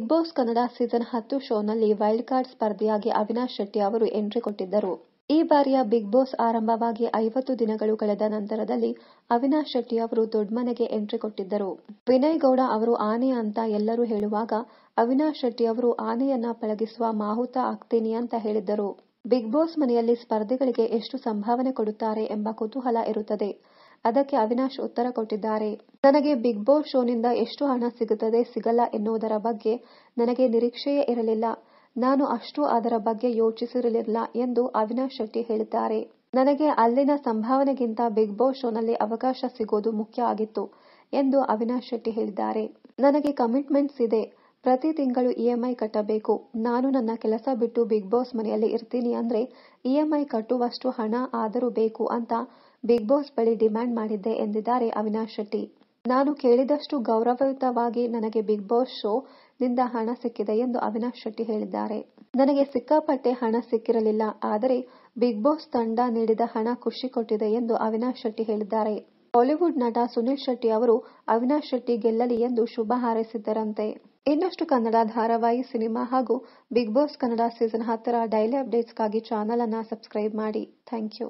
Big Boss Kannada season 10 ಶೋನಲ್ಲಿ wild card ಸ್ಪರ್ಧಿಯಾಗಿ Avinash Shetty ಅವರು entry ಕೊಟ್ಟಿದ್ದರು. ಈ ಬಾರಿಯ ಬಿಗ್ ಬಾಸ್ ಆರಂಭವಾಗಿ 50 ದಿನಗಳು ಕಳೆದ ನಂತರದಲ್ಲಿ ಅವಿನಾಶ್ ಶೆಟ್ಟಿ ಅವರು ದೊಡ್ಮನೆಗೆ ಎಂಟ್ರಿ ಕೊಟ್ಟಿದ್ದರು. ವಿನಯ್ ಗೌಡ ಅವರು ಆನೆ ಅಂತ ಎಲ್ಲರೂ ಹೇಳುವಾಗ ಅವಿನಾಶ್ ಶೆಟ್ಟಿ ಅವರು ಆನೆಯನ್ನ ಪಳಗಿಸುವ ಮಾಹುತ ಆಗ್ತೀನಿ ಅಂತ ಹೇಳಿದ್ದರು. ಬಿಗ್ ಬಾಸ್ ಮನೆಯಲ್ಲಿ ಸ್ಪರ್ಧಿಗಳಿಗೆ ಎಷ್ಟು ಸಂಭಾವನೆ ಕೊಡುತ್ತಾರೆ ಎಂಬ ಕುತೂಹಲ ಇರುತ್ತದೆ. ಅದಕ್ಕೆ ಅವಿನಾಶ್ ಉತ್ತರ ಕೊಟ್ಟಿದ್ದಾರೆ. ನನಗೆ ಬಿಗ್ ಬಾಸ್ ಶೋನಿಂದ ಎಷ್ಟು ಹಣ ಸಿಗುತ್ತದೆ ಸಿಗಲ್ಲ ಎನ್ನುವುದರ ಬಗ್ಗೆ ನನಗೆ ನಿರೀಕ್ಷೆಯೇ ಇರಲಿಲ್ಲ. ನಾನು ಅಷ್ಟು ಅದರ ಬಗ್ಗೆ ಯೋಚಿಸಿರಲಿಲ್ಲ ಎಂದು ಅವಿನಾಶ್ ಶೆಟ್ಟಿ ಹೇಳಿದ್ದಾರೆ. ನನಗೆ ಅಲ್ಲಿನ ಸಂಭಾವನೆಗಿಂತ ಬಿಗ್ ಬಾಸ್ ಶೋನಲ್ಲಿ ಅವಕಾಶ ಸಿಗೋದು ಮುಖ್ಯ ಆಗಿತ್ತು ಎಂದು ಅವಿನಾಶ್ ಶೆಟ್ಟಿ ಹೇಳಿದ್ದಾರೆ. ನನಗೆ ಕಮಿಟ್ಮೆಂಟ್ಸ್ ಇದೆ. ಪ್ರತಿ ತಿಂಗಳು ಇಎಂಐ ಕಟ್ಟಬೇಕು. ನಾನು ನನ್ನ ಕೆಲಸ ಬಿಟ್ಟು ಬಿಗ್ ಬಾಸ್ ಮನೆಯಲ್ಲಿ ಇರ್ತೀನಿ ಅಂದ್ರೆ ಇಎಂಐ ಕಟ್ಟುವಷ್ಟು ಹಣ ಆದರೂ ಬೇಕು ಅಂತ ಬಿಗ್ ಬಾಸ್ ಬಳಿ ಡಿಮ್ಯಾಂಡ್ ಮಾಡಿದ್ದೆ ಎಂದಿದ್ದಾರೆ ಅವಿನಾಶ್ ಶೆಟ್ಟಿ. ನಾನು ಕೇಳಿದಷ್ಟು ಗೌರವಯುತವಾಗಿ ನನಗೆ ಬಿಗ್ ಬಾಸ್ ಶೋ ನಿಂದ ಹಣ ಸಿಕ್ಕಿದೆ ಎಂದು ಅವಿನಾಶ್ ಶೆಟ್ಟಿ ಹೇಳಿದ್ದಾರೆ. ನನಗೆ ಸಿಕ್ಕಾಪಟ್ಟೆ ಹಣ ಸಿಕ್ಕಿರಲಿಲ್ಲ. ಆದರೆ ಬಿಗ್ ಬಾಸ್ ತಂಡ ನೀಡಿದ ಹಣ ಖುಷಿ ಕೊಟ್ಟಿದೆ ಎಂದು ಅವಿನಾಶ್ ಶೆಟ್ಟಿ ಹೇಳಿದ್ದಾರೆ. ಬಾಲಿವುಡ್ ನಟ ಸುನಿಲ್ ಶೆಟ್ಟಿ ಅವರು ಅವಿನಾಶ್ ಶೆಟ್ಟಿ ಗೆಲ್ಲಲಿ ಎಂದು ಶುಭ ಹಾರೈಸಿದ್ದರಂತೆ. ಇನ್ನಷ್ಟು ಕನ್ನಡ ಧಾರಾವಾಹಿ, ಸಿನಿಮಾ ಹಾಗೂ ಬಿಗ್ ಬಾಸ್ ಕನ್ನಡ ಸೀಸನ್ 10ರ ಡೈಲಿ ಅಪ್ಡೇಟ್ಸ್ಗಾಗಿ ಚಾನಲ್ ಅನ್ನ ಸಬ್ಸ್ಕ್ರೈಬ್ ಮಾಡಿ. Thank you.